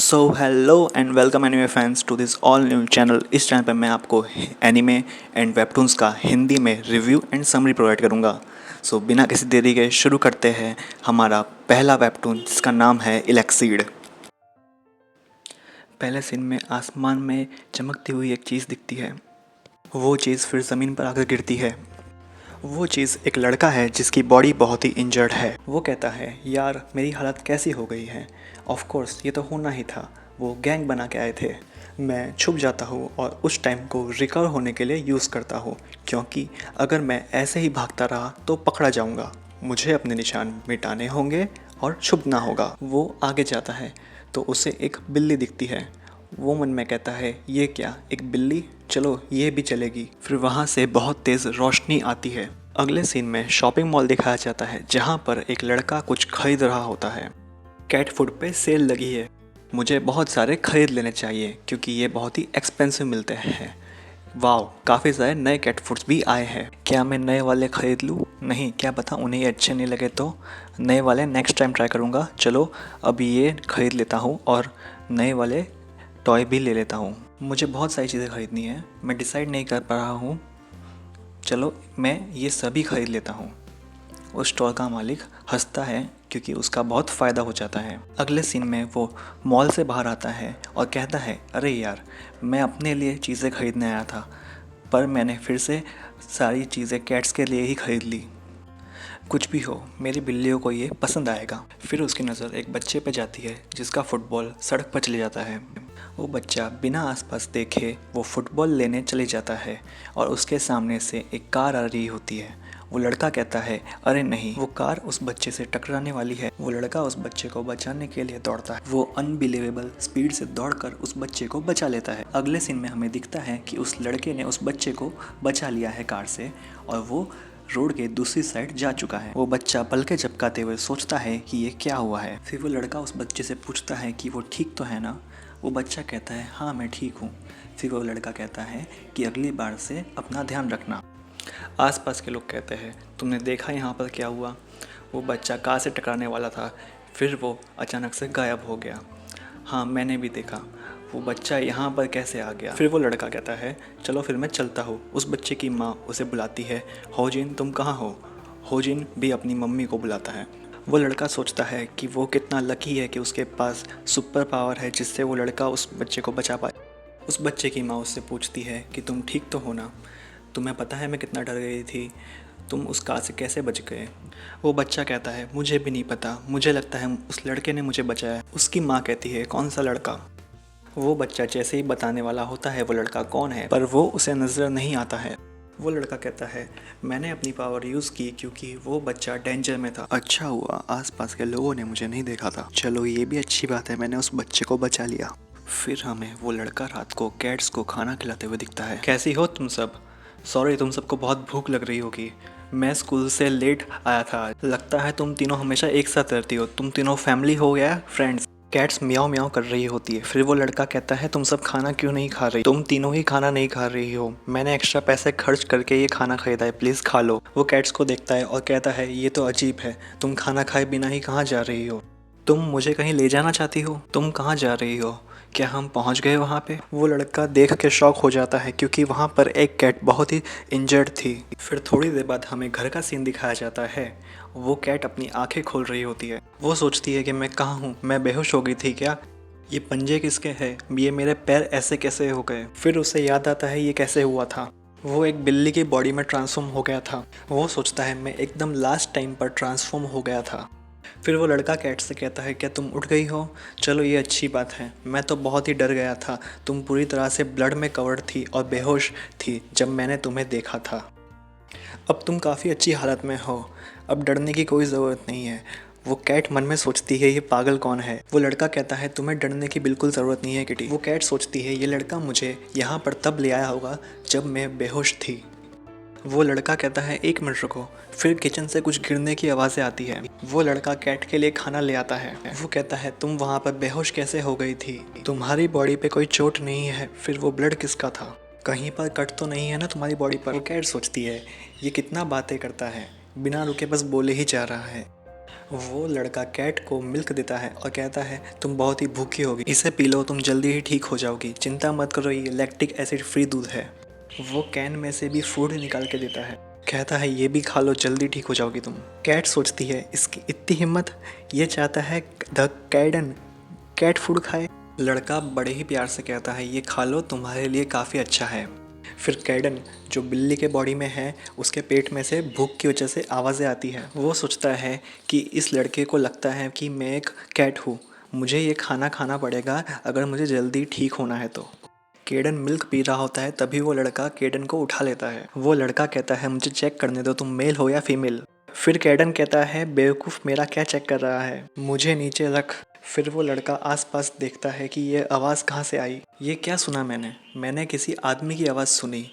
So hello and welcome anime fans to this all new channel. इस चैनल पर मैं आपको एनीमे एंड वेबटून्स का हिंदी में रिव्यू एंड समरी प्रोवाइड करूँगा। सो बिना किसी देरी के शुरू करते हैं हमारा पहला वेबटून, जिसका नाम है इलेक्सीड। पहले सीन में आसमान में चमकती हुई एक चीज़ दिखती है। वो चीज़ फिर ज़मीन पर आकर गिरती है। वो चीज़ एक लड़का है जिसकी बॉडी बहुत ही इंजर्ड है। वो कहता है, यार मेरी हालत कैसी हो गई है। ऑफ कोर्स ये तो होना ही था, वो गैंग बना के आए थे। मैं छुप जाता हूँ और उस टाइम को रिकवर होने के लिए यूज़ करता हूँ, क्योंकि अगर मैं ऐसे ही भागता रहा तो पकड़ा जाऊँगा। मुझे अपने निशान मिटाने होंगे और छुपना होगा। वो आगे जाता है तो उसे एक बिल्ली दिखती है। वो मन में कहता है, ये क्या, एक बिल्ली, चलो ये भी चलेगी। फिर वहाँ से बहुत तेज़ रोशनी आती है। अगले सीन में शॉपिंग मॉल दिखाया जाता है, जहाँ पर एक लड़का कुछ खरीद रहा होता है। कैट फूड पे सेल लगी है। मुझे बहुत सारे खरीद लेने चाहिए क्योंकि ये बहुत ही एक्सपेंसिव मिलते हैं। वाह, काफ़ी सारे नए कैट फूड्स भी आए हैं। क्या मैं नए वाले ख़रीद लूँ? नहीं, क्या पता उन्हें ये अच्छे नहीं लगे तो नए वाले नेक्स्ट टाइम ट्राई करूँगा। चलो अभी ये ख़रीद लेता हूँ और नए वाले टॉय भी ले लेता हूँ। मुझे बहुत सारी चीज़ें ख़रीदनी है, मैं डिसाइड नहीं कर पा रहा हूँ। चलो मैं ये सभी ख़रीद लेता हूँ। उस स्टोर का मालिक हंसता है क्योंकि उसका बहुत फ़ायदा हो जाता है। अगले सीन में वो मॉल से बाहर आता है और कहता है, अरे यार, मैं अपने लिए चीज़ें ख़रीदने आया था, पर मैंने फिर से सारी चीज़ें कैट्स के लिए ही ख़रीद ली। कुछ भी हो, मेरी बिल्लियों को ये पसंद आएगा। फिर उसकी नज़र एक बच्चे पे जाती है जिसका फुटबॉल सड़क पर चले जाता है। वो बच्चा बिना आसपास देखे वो फुटबॉल लेने चले जाता है और उसके सामने से एक कार आ रही होती है। वो लड़का कहता है, अरे नहीं, वो कार उस बच्चे से टकराने वाली है। वो लड़का उस बच्चे को बचाने के लिए दौड़ता है। वो अनबिलीवेबल स्पीड से दौड़कर उस बच्चे को बचा लेता है। अगले सीन में हमें दिखता है कि उस लड़के ने उस बच्चे को बचा लिया है कार से और वो रोड के दूसरी साइड जा चुका है। वो बच्चा पलके झपकाते हुए सोचता है कि ये क्या हुआ है। फिर वो लड़का उस बच्चे से पूछता है कि वो ठीक तो है ना। वो बच्चा कहता है, हाँ मैं ठीक हूँ। फिर वो लड़का कहता है कि अगली बार से अपना ध्यान रखना। आसपास के लोग कहते हैं, तुमने देखा यहाँ पर क्या हुआ? वो बच्चा कार से टकराने वाला था, फिर वो अचानक से गायब हो गया। हाँ मैंने भी देखा, वो बच्चा यहाँ पर कैसे आ गया? फिर वो लड़का कहता है, चलो फिर मैं चलता हूँ। उस बच्चे की माँ उसे बुलाती है, होजिन तुम कहाँ हो? होजिन भी अपनी मम्मी को बुलाता है। वो लड़का सोचता है कि वो कितना लकी है कि उसके पास सुपर पावर है जिससे वो लड़का उस बच्चे को बचा पाए। उस बच्चे की माँ उससे पूछती है कि तुम ठीक तो हो ना? तुम्हें पता है मैं कितना डर गई थी, तुम उस कार से कैसे बच गए? वो बच्चा कहता है, मुझे भी नहीं पता, मुझे लगता है उस लड़के ने मुझे बचाया। उसकी माँ कहती है, कौन सा लड़का? वो बच्चा जैसे ही बताने वाला होता है वो लड़का कौन है, पर वो उसे नज़र नहीं आता है। वो लड़का कहता है, मैंने अपनी पावर यूज़ की क्योंकि वो बच्चा डेंजर में था। अच्छा हुआ आसपास के लोगों ने मुझे नहीं देखा था। चलो ये भी अच्छी बात है, मैंने उस बच्चे को बचा लिया। फिर हमें वो लड़का रात को कैट्स को खाना खिलाते हुए दिखता है। कैसी हो तुम सब? सॉरी, तुम सबको बहुत भूख लग रही होगी। मैं स्कूल से लेट आया था। लगता है तुम तीनों हमेशा एक साथ रहती हो, तुम तीनों फैमिली हो गया, फ्रेंड्स। कैट्स म्याओ म्याओ कर रही होती है। फिर वो लड़का कहता है, तुम सब खाना क्यों नहीं खा रही? तुम तीनों ही खाना नहीं खा रही हो, मैंने एक्स्ट्रा पैसे खर्च करके ये खाना खरीदा है, प्लीज़ खा लो। वो कैट्स को देखता है और कहता है, ये तो अजीब है, तुम खाना खाए बिना ही कहाँ जा रही हो? तुम मुझे कहीं ले जाना चाहती हो? तुम कहाँ जा रही हो? क्या हम पहुंच गए वहाँ पे? वो लड़का देख के शॉक हो जाता है क्योंकि वहाँ पर एक कैट बहुत ही इंजर्ड थी। फिर थोड़ी देर बाद हमें घर का सीन दिखाया जाता है। वो कैट अपनी आंखें खोल रही होती है। वो सोचती है कि मैं कहाँ हूँ, मैं बेहोश हो गई थी क्या? ये पंजे किसके हैं? ये मेरे पैर ऐसे कैसे हो गए? फिर उसे याद आता है ये कैसे हुआ था। वो एक बिल्ली की बॉडी में ट्रांसफॉर्म हो गया था। वो सोचता है मैं एकदम लास्ट टाइम पर ट्रांसफॉर्म हो गया था। फिर वो लड़का कैट से कहता है, क्या तुम उठ गई हो? चलो ये अच्छी बात है, मैं तो बहुत ही डर गया था, तुम पूरी तरह से ब्लड में कवर्ड थी और बेहोश थी जब मैंने तुम्हें देखा था। अब तुम काफ़ी अच्छी हालत में हो, अब डरने की कोई ज़रूरत नहीं है। वो कैट मन में सोचती है, ये पागल कौन है? वो लड़का कहता है, तुम्हें डरने की बिल्कुल ज़रूरत नहीं है किटी। वो कैट सोचती है, ये लड़का मुझे यहाँ पर तब ले आया होगा जब मैं बेहोश थी। वो लड़का कहता है, एक मिनट रुको। फिर किचन से कुछ गिरने की आवाज़ें आती है। वो लड़का कैट के लिए खाना ले आता है। वो कहता है, तुम वहाँ पर बेहोश कैसे हो गई थी? तुम्हारी बॉडी पे कोई चोट नहीं है, फिर वो ब्लड किसका था? कहीं पर कट तो नहीं है ना तुम्हारी बॉडी पर? वो कैट सोचती है, ये कितना बातें करता है, बिना रुके बस बोले ही जा रहा है। वो लड़का कैट को मिल्क देता है और कहता है तुम बहुत ही भूखी होगी, इसे पी लो, तुम जल्दी ही ठीक हो जाओगी, चिंता मत करो, ये लैक्टिक एसिड फ्री दूध है। वो कैन में से भी फूड निकाल के देता है, कहता है ये भी खा लो, जल्दी ठीक हो जाओगी तुम। कैट सोचती है इसकी इतनी हिम्मत, ये चाहता है द कैडन कैट फूड खाए। लड़का बड़े ही प्यार से कहता है ये खा लो, तुम्हारे लिए काफ़ी अच्छा है। फिर कैडन जो बिल्ली के बॉडी में है उसके पेट में से भूख की वजह से आवाज़ें आती है। वो सोचता है कि इस लड़के को लगता है कि मैं एक कैट हूँ, मुझे ये खाना खाना पड़ेगा अगर मुझे जल्दी ठीक होना है तो। केडन मिल्क पी रहा होता है तभी वो लड़का केडन को उठा लेता है। वो लड़का कहता है मुझे चेक करने दो, तुम मेल हो या फीमेल। फिर केडन कहता है बेवकूफ़, मेरा क्या चेक कर रहा है, मुझे नीचे रख। फिर वो लड़का आसपास देखता है कि ये आवाज़ कहाँ से आई। ये क्या सुना मैंने किसी आदमी की आवाज़ सुनी,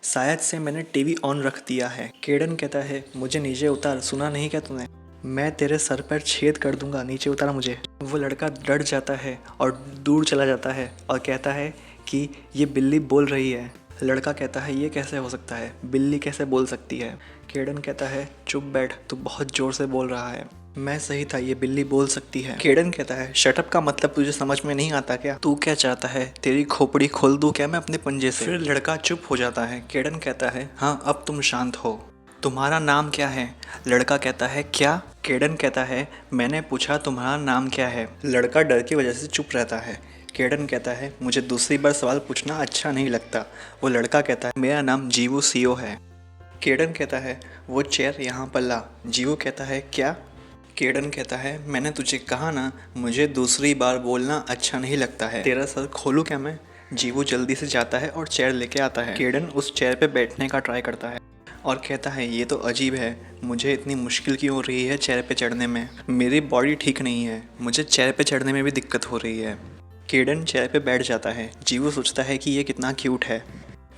शायद से मैंने टीवी ऑन रख दिया है। केडन कहता है मुझे नीचे उतार, सुना नहीं क्या तूने, मैं तेरे सर पर छेद कर दूंगा, नीचे उतार मुझे। वो लड़का डर जाता है और दूर चला जाता है और कहता है कि ये बिल्ली बोल रही है। लड़का कहता है ये कैसे हो सकता है, बिल्ली कैसे बोल सकती है। केडन कहता है चुप बैठ, तू बहुत ज़ोर से बोल रहा है, मैं सही था, ये बिल्ली बोल सकती है। केडन कहता है शटअप का मतलब तुझे समझ में नहीं आता क्या, तू क्या चाहता है, तेरी खोपड़ी खोल दूं क्या मैं अपने पंजे से। फिर लड़का चुप हो जाता है। केडन कहता है हाँ अब तुम शांत हो, तुम्हारा नाम क्या है। लड़का कहता है क्या। केडन कहता है मैंने पूछा तुम्हारा नाम क्या है। लड़का डर की वजह से चुप रहता है। केडन कहता है मुझे दूसरी बार सवाल पूछना अच्छा नहीं लगता। वो लड़का कहता है मेरा नाम जीवू सीओ है। केडन कहता है वो चेयर यहाँ पर ला। जीवू कहता है क्या। केडन कहता है मैंने तुझे कहा ना, मुझे दूसरी बार बोलना अच्छा नहीं लगता है, तेरा सर खोलूँ क्या मैं। जीवू जल्दी से जाता है और चेयर लेके आता है। केडन उस चेयर पे बैठने का ट्राई करता है और कहता है ये तो अजीब है, मुझे इतनी मुश्किल क्यों हो रही है चेयर पे चढ़ने में, मेरी बॉडी ठीक नहीं है, मुझे चेयर पे चढ़ने में भी दिक्कत हो रही है। केडन चेयर पे बैठ जाता है। जीवू सोचता है कि ये कितना क्यूट है।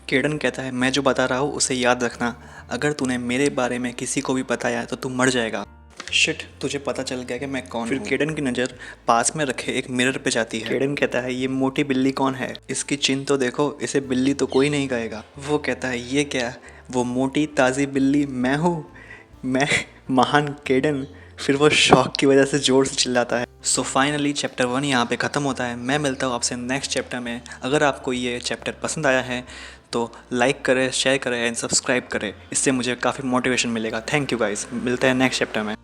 केडन कहता है मैं जो बता रहा हूँ उसे याद रखना, अगर तूने मेरे बारे में किसी को भी बताया तो तू मर जाएगा। शिट, तुझे पता चल गया कि मैं कौन हूँ। फिर केडन की नज़र पास में रखे एक मिरर पे जाती है। केडन कहता है ये मोटी बिल्ली कौन है, इसकी चिन्ह तो देखो, इसे बिल्ली तो कोई नहीं कहेगा। वो कहता है ये क्या, वो मोटी ताज़ी बिल्ली मैं हूँ, मैं महान केडन। फिर वो शौक की वजह से ज़ोर से चिल्लाता है। सो फाइनली चैप्टर 1 यहाँ पे ख़त्म होता है। मैं मिलता हूँ आपसे नेक्स्ट चैप्टर में। अगर आपको ये चैप्टर पसंद आया है तो लाइक करें, शेयर करें एंड सब्सक्राइब करें, इससे मुझे काफ़ी मोटिवेशन मिलेगा। थैंक यू गाइस, मिलते हैं नेक्स्ट चैप्टर में।